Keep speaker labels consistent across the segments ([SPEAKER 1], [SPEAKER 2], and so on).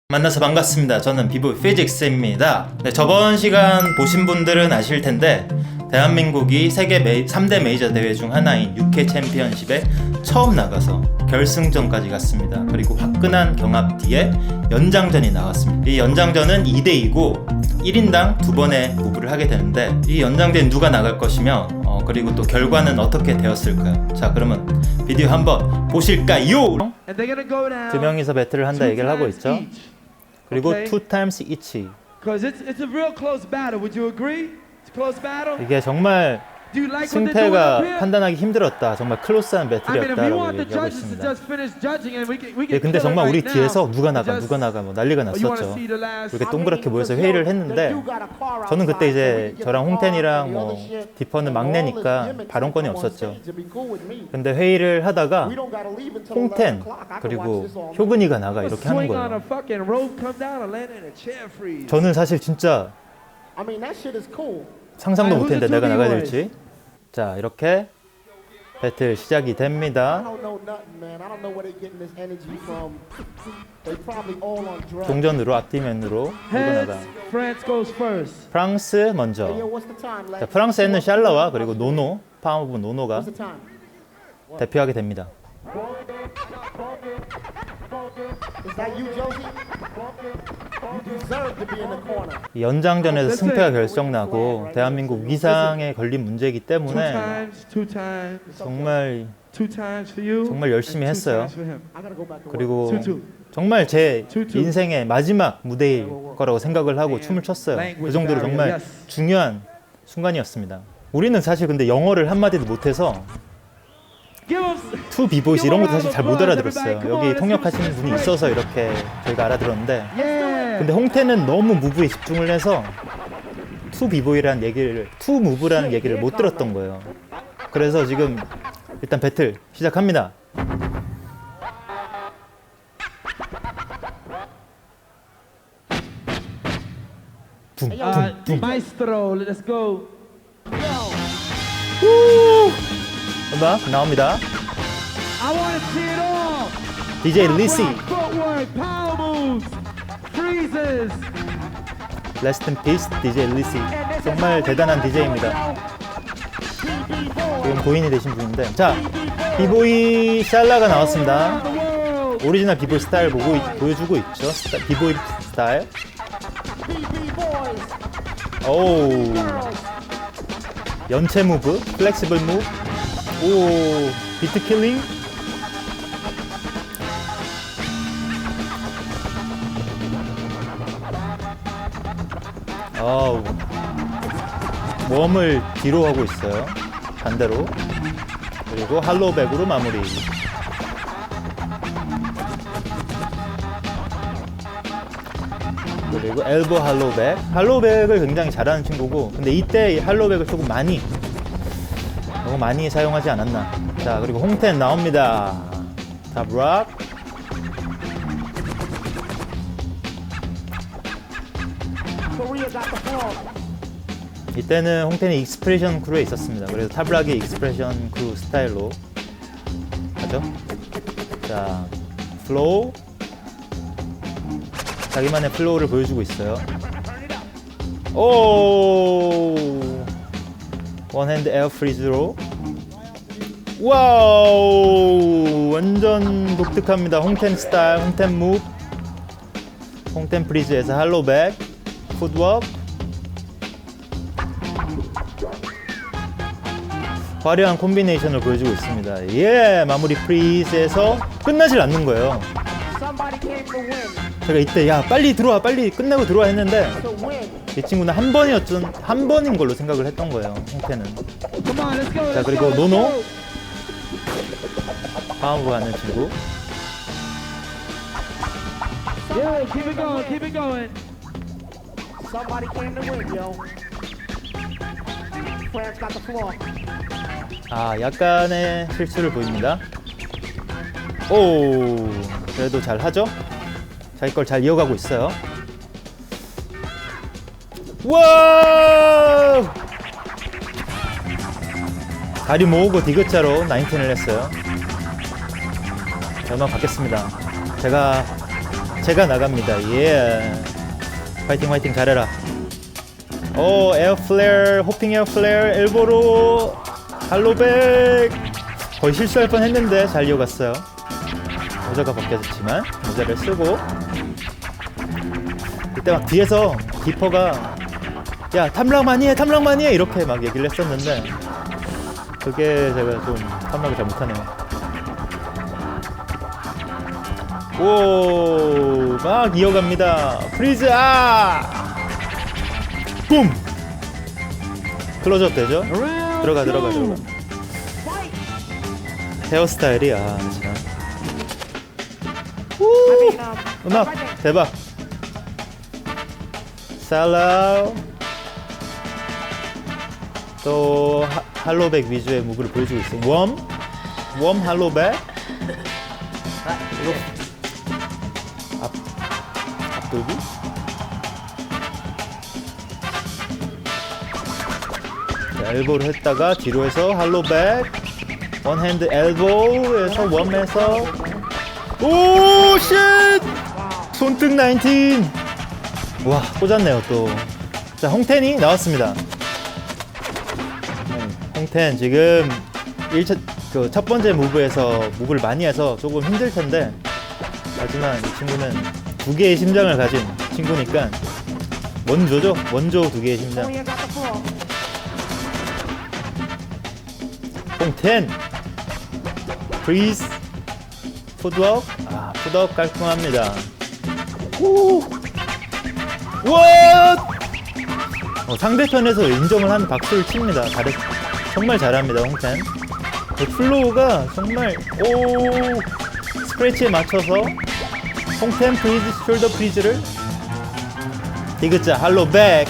[SPEAKER 1] 만나서 반갑습니다. 저는 비보이 피직스입니다. 네, 저번 시간 보신 분들은 아실 텐데 대한민국이 세계 3대 메이저 대회 중 하나인 UK 챔피언십에 처음 나가서 결승전까지 갔습니다. 그리고 화끈한 경합 뒤에 연장전이 나왔습니다. 이 연장전은 2대2고 1인당 2번의 무브를 하게 되는데 이 연장전에 누가 나갈 것이며 그리고 또 결과는 어떻게 되었을까요? 자, 그러면 비디오 한번 보실까요? 두 명이서 배틀을 한다 얘기를 하고 있죠. 그리고 two times each. 이게 정말 승패가 판단하기 힘들었다. 정말 클로스한 배틀이었다라고 얘기하고 있습니다. 예, 근데 정말 우리 뒤에서 누가 나가 뭐 난리가 났었죠. 이렇게 동그랗게 모여서 회의를 했는데 저는 그때 이제 저랑 홍텐이랑 뭐 디퍼는 막내니까 발언권이 없었죠. 근데 회의를 하다가 홍텐 그리고 효근이가 나가 이렇게 하는 거예요. 저는 사실 진짜 상상도 못했는데 내가 나가야 될지. 자, 이렇게 배틀 시작이 됩니다. 동전으로 앞뒤면으로 밀고 나가. 프랑스 먼저. 자, 프랑스에는 샬라와 그리고 노노, 파워브 노노가 대표하게 됩니다. 연장전에서 승패가 결정나고 대한민국 위상에 걸린 문제이기 때문에 정말 열심히 했어요. 그리고 정말 제 인생의 마지막 무대일 거라고 생각을 하고 춤을 췄어요. 그 정도로 정말 중요한 순간이었습니다. 우리는 사실 근데 영어를 한마디도 못해서 투 비보이스 이런 것도 사실 잘 못 알아들었어요. 여기 통역하시는 분이 있어서 이렇게 저희가 알아들었는데, 근데 홍태는 너무 무브에 집중을 해서 투 비보이라는 얘기를, 투 무브라는 얘기를 못 들었던 거예요. 그래서 지금 일단 배틀 시작합니다.
[SPEAKER 2] Maestro, let's go.
[SPEAKER 1] 음악 나옵니다.
[SPEAKER 2] I want to see it all.
[SPEAKER 1] DJ 리시,
[SPEAKER 2] Footwork, power moves, freezes.
[SPEAKER 1] Rest in Peace, DJ 리시. 정말 대단한 DJ입니다. 지금 고인이 되신 분인데, 자, 비보이 샬라가 나왔습니다. 오리지널 비보이 스타일 보여주고 있죠. 비보이 스타일. 오, 연체 무브, 플렉시블 무브. 오, 비트 킬링. 아우, 웜을 뒤로 하고 있어요. 반대로. 그리고 할로우백으로 마무리. 그리고 엘보 할로우백. 할로우백을 굉장히 잘하는 친구고, 근데 이때 할로우백을 조금 너무 많이 사용하지 않았나. 자, 그리고 홍텐 나옵니다. 탑락. 이때는 홍텐이 익스프레션 크루에 있었습니다. 그래서 탑락이 익스프레션 크루 스타일로 하죠. 자, 플로우. 자기만의 플로우를 보여주고 있어요. 오, 원핸드 에어 프리즈로. 와우, 완전 독특합니다. 홍텐 스타일, 홍텐 무브, 홍텐 프리즈에서 할로우백, 풋워크. 화려한 콤비네이션을 보여주고 있습니다. 예, 마무리 프리즈에서 끝나질 않는 거예요. 제가 이때 야 빨리 들어와, 빨리 끝내고 들어와 했는데 이 친구는 한 번인 걸로 생각을 했던 거예요. 홍태는. 자, 그리고 노노 파워로 하는 친구.
[SPEAKER 2] Yeah, keep it going, keep it going.
[SPEAKER 3] Somebody came to win, yo. France got the floor.
[SPEAKER 1] 아, 약간의 실수를 보입니다. 오, 그래도 잘 하죠? 자기 걸 잘 이어가고 있어요. 와! 다리 모으고 디귿자로 19을 했어요. 음악 받겠습니다. 제가 나갑니다. 예. 파이팅 파이팅 잘해라. 오 에어 플레어 호핑 에어 플레어 엘보로 할로백 거의 실수할 뻔했는데 잘 이어갔어요. 모자가 벗겨졌지만 모자를 쓰고 그때 막 뒤에서 디퍼가 야 탐락 많이 해 이렇게 막 얘기를 했었는데 그게 제가 좀 탐락을 잘 못하네요. 오, 막 이어갑니다. 프리즈, 붐! 클로즈업 되죠? 들어가. 헤어스타일이, 참. 우! 음악, 대박. 살라우. 또, 할로백 위주의 무브를 보여주고 있어요. 웜 할로백. 이거. 앞돌기? 엘보를 했다가 뒤로 해서 할로백 원핸드 엘보에서 웜에서 오 쉣! 손등 19! 와 꽂았네요 또. 자 홍텐이 나왔습니다. 홍텐 지금 1차 첫 번째 무브에서 무브를 많이 해서 조금 힘들 텐데 하지만 이 친구는 두 개의 심장을 가진 친구니까 원조 2개의 심장. 홍텐 프리즈 푸드업 푸드업 깔끔합니다. 오! 와! 상대편에서 인정을 한 박수를 칩니다. 정말 잘합니다 홍텐. 플로우가 정말 스크래치에 맞춰서 홍텐 프리즈 숄더 프리즈를 디귿자 할로백.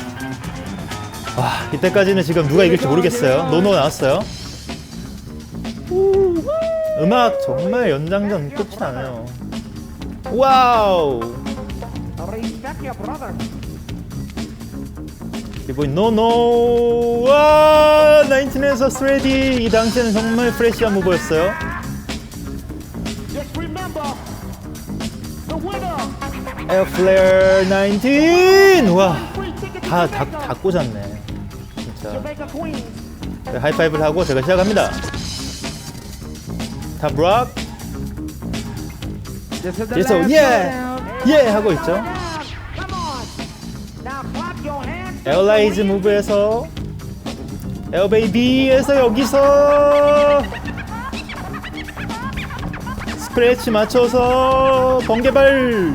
[SPEAKER 1] 와 이때까지는 지금 누가 이길지 모르겠어요. 노노 나왔어요. 음악 정말 연장전 끝이 나네요. 와우 기본 노노. 와 19에서 스레디. 이 당시에는 정말 프레시한 무브였어요. 에어 플레어 19. 와 다 꽂았네 진짜. 하이파이브를 하고 제가 시작합니다. 탑락 그래서 예 하고 있죠. 에어라이즈 무브에서 에어베이비에서 여기서 스크래치 맞춰서 번개발.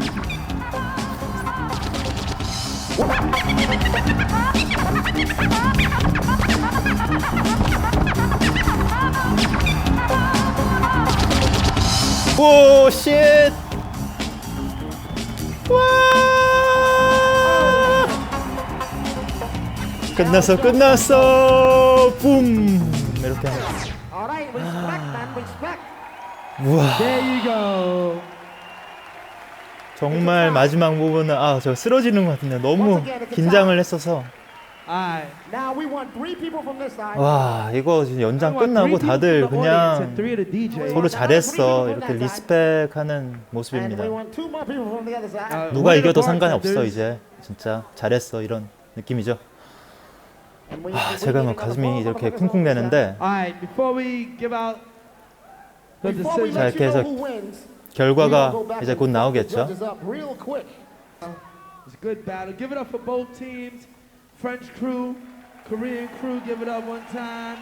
[SPEAKER 1] 오 쉣. 와 끝났어 붐 이렇게. 우와
[SPEAKER 2] There you go.
[SPEAKER 1] 정말 마지막 부분은 저 쓰러지는 것 같은데 너무 긴장을 했어서.
[SPEAKER 2] Alright.
[SPEAKER 3] Now we want 3 people from this side.
[SPEAKER 1] 와 이거 지금 연장 끝나고 다들 그냥 서로 잘했어 이렇게 리스펙하는
[SPEAKER 3] And
[SPEAKER 1] 모습입니다.
[SPEAKER 3] we want 2 more people from the other side.
[SPEAKER 1] 누가 이겨도 상관이 없어 이제 진짜 잘했어 이런 느낌이죠.
[SPEAKER 3] And we
[SPEAKER 1] 제가
[SPEAKER 3] need
[SPEAKER 1] 막
[SPEAKER 3] another
[SPEAKER 1] 가슴이
[SPEAKER 3] ball
[SPEAKER 1] 이렇게
[SPEAKER 3] from the
[SPEAKER 1] 쿵쿵 되는데
[SPEAKER 2] Alright, before we give out the
[SPEAKER 3] Before we
[SPEAKER 2] decision.
[SPEAKER 1] 자,
[SPEAKER 3] let
[SPEAKER 1] 이렇게
[SPEAKER 3] you
[SPEAKER 1] 해서
[SPEAKER 3] know who wins,
[SPEAKER 1] 결과가
[SPEAKER 3] we will go back
[SPEAKER 1] 이제
[SPEAKER 3] and
[SPEAKER 1] 곧
[SPEAKER 3] put the
[SPEAKER 1] 나오겠죠.
[SPEAKER 3] judges up real quick.
[SPEAKER 2] It's a good battle. Give it up for both teams. French crew, Korean crew, give it up one time.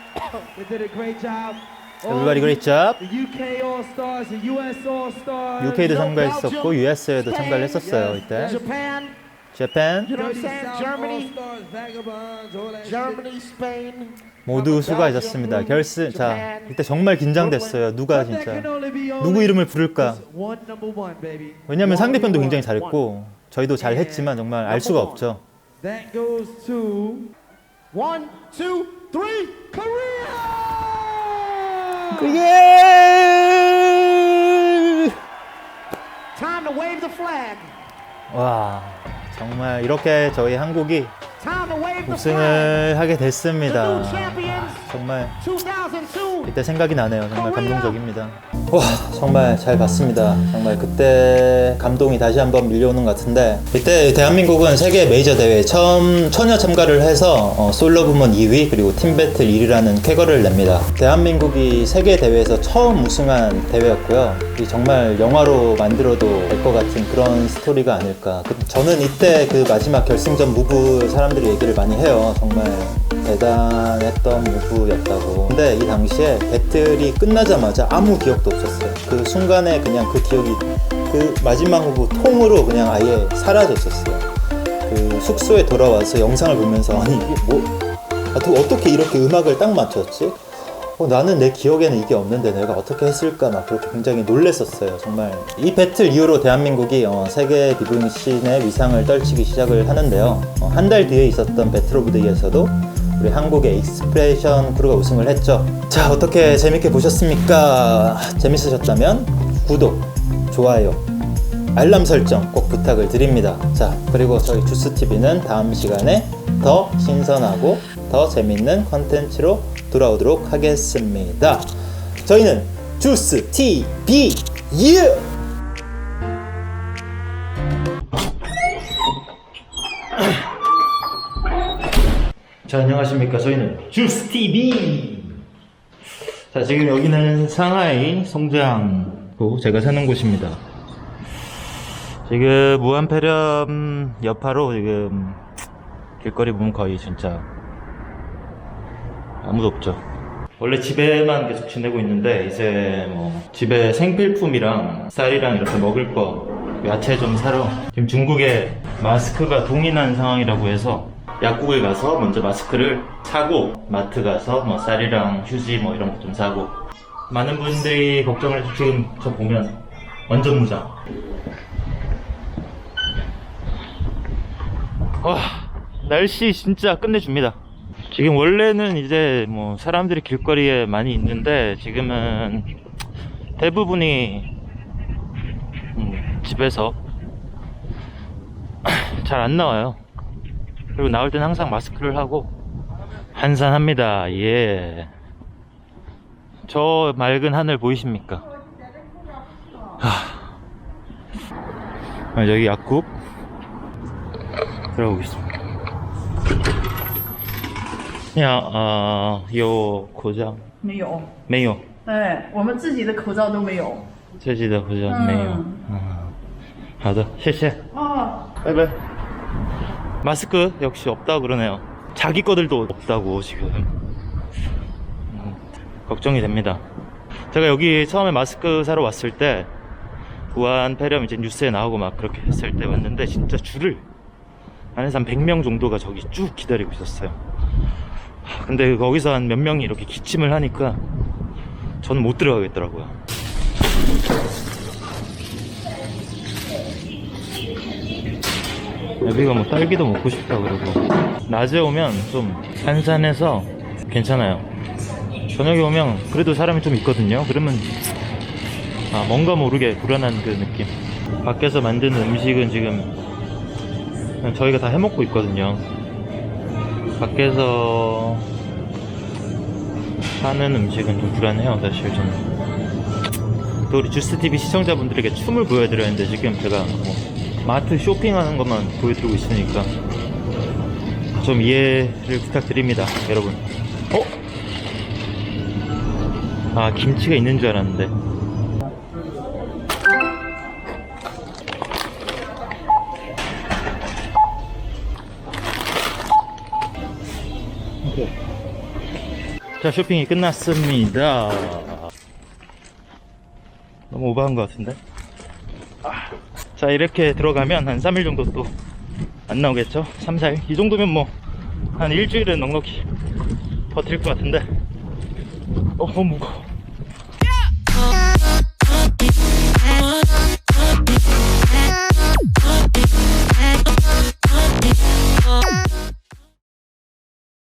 [SPEAKER 2] They did a great job.
[SPEAKER 1] Everybody great job.
[SPEAKER 2] The UK All-Stars, the US All-Stars.
[SPEAKER 1] UK도 참가했었고 US에도 참가를 했었어요 이때.
[SPEAKER 3] Japan,
[SPEAKER 1] 재팬
[SPEAKER 3] you know what I'm saying?
[SPEAKER 2] South
[SPEAKER 3] Germany,
[SPEAKER 2] All-Stars, Vagabonds, all that
[SPEAKER 3] Germany, Spain.
[SPEAKER 1] 모두 수고하셨습니다. 결승 자 이때 정말 긴장됐어요. 누가
[SPEAKER 2] shit. But that
[SPEAKER 1] 진짜
[SPEAKER 2] can only be
[SPEAKER 1] 누구
[SPEAKER 2] only
[SPEAKER 1] 이름을 부를까?
[SPEAKER 2] just one number one, baby.
[SPEAKER 1] 왜냐면 상대편도 굉장히 잘했고 저희도 잘했지만 정말 알 수가 없죠.
[SPEAKER 2] That goes to
[SPEAKER 3] 1, 2, 3.
[SPEAKER 2] Korea!
[SPEAKER 1] 예!
[SPEAKER 3] Time to wave the flag.
[SPEAKER 1] 와 정말 이렇게 저희 한국이
[SPEAKER 3] Time to wave the flag.
[SPEAKER 1] 우승을 하게
[SPEAKER 3] The new
[SPEAKER 1] 됐습니다.
[SPEAKER 3] champions,
[SPEAKER 1] 정말
[SPEAKER 3] 2002.
[SPEAKER 1] 이때 생각이 나네요. 정말 감동적입니다. 와, 정말 잘 봤습니다. 정말 그때 감동이 다시 한번 밀려오는 것 같은데, 이때 대한민국은 세계 메이저 대회에 처음 처녀 참가를 해서 솔로 부문 2위 그리고 팀 배틀 1위라는 쾌거를 냅니다. 대한민국이 세계 대회에서 처음 우승한 대회였고요. 이 정말 영화로 만들어도 될 것 같은 그런 스토리가 아닐까. 저는 이때 그 마지막 결승전 무브 사람들이 얘기를 많이 해요. 정말 대단했던 무브였다고. 근데 이 당시에 배틀이 끝나자마자 아무 기억도 없었어요. 그 순간에 그냥 그 기억이 그 마지막 무브 통으로 그냥 아예 사라졌었어요. 그 숙소에 돌아와서 영상을 보면서 아니 이게 어떻게 이렇게 음악을 딱 맞췄지? 나는 내 기억에는 이게 없는데 내가 어떻게 했을까 막 그렇게 굉장히 놀랬었어요. 정말 이 배틀 이후로 대한민국이 세계 비보잉 씬의 위상을 떨치기 시작을 하는데요. 한 달 뒤에 있었던 배틀 오브 더 이어에서도 우리 한국의 익스프레션 크루가 우승을 했죠. 자, 어떻게 재밌게 보셨습니까? 재밌으셨다면 구독, 좋아요, 알람 설정 꼭 부탁을 드립니다. 자, 그리고 저희 주스TV는 다음 시간에 더 신선하고 더 재밌는 컨텐츠로 돌아오도록 하겠습니다. 저희는 주스TV 자, 안녕하십니까. 저희는 주스TV. 자, 지금 여기는 상하이 송장구 제가 사는 곳입니다. 지금 무한폐렴 여파로 지금 길거리 보면 거의 진짜 아무도 없죠. 원래 집에만 계속 지내고 있는데 이제 뭐 집에 생필품이랑 쌀이랑 이렇게 먹을 거 야채 좀 사러 지금 중국에 마스크가 동인한 상황이라고 해서 약국을 가서 먼저 마스크를 사고 마트 가서 뭐 쌀이랑 휴지 뭐 이런 거 좀 사고. 많은 분들이 걱정을 해서 지금 저 보면 완전 무장. 와, 날씨 진짜 끝내줍니다. 지금 원래는 이제 뭐 사람들이 길거리에 많이 있는데 지금은 대부분이 집에서 잘 안 나와요. 그리고 나올 땐 항상 마스크를 하고 한산합니다. 예. 저 맑은 하늘 보이십니까? 여기 약국 들어보겠습니다.有口罩
[SPEAKER 4] 没有，
[SPEAKER 1] 没有
[SPEAKER 4] 对我们自己的口罩都没有。
[SPEAKER 1] 自己的口罩没有好的谢谢바이바이. 마스크 역시 없다고 그러네요. 자기 거들도 없다고 지금. 걱정이 됩니다. 제가 여기 처음에 마스크 사러 왔을 때 무한폐렴 이제 뉴스에 나오고 막 그렇게 했을 때 왔는데 진짜 줄을 안에서 한 100명 정도가 저기 쭉 기다리고 있었어요. 근데 거기서 한 몇 명이 이렇게 기침을 하니까 저는 못 들어가겠더라고요. 여기가 뭐 딸기도 먹고 싶다 그러고. 낮에 오면 좀 한산해서 괜찮아요. 저녁에 오면 그래도 사람이 좀 있거든요. 그러면 뭔가 모르게 불안한 그 느낌. 밖에서 만드는 음식은 지금 그냥 저희가 다 해먹고 있거든요. 밖에서 하는 음식은 좀 불안해요, 사실 저는. 또 우리 주스TV 시청자분들에게 춤을 보여드려야 하는데 지금 제가 뭐 마트 쇼핑하는 것만 보여드리고 있으니까 좀 이해를 부탁드립니다, 여러분. 김치가 있는 줄 알았는데. 자, 쇼핑이 끝났습니다. 너무 오버한 것 같은데. 자, 이렇게 들어가면 한 3일 정도 또 안 나오겠죠? 3, 4일? 이 정도면 뭐 한 일주일은 넉넉히 버틸 것 같은데. 너무 무거워.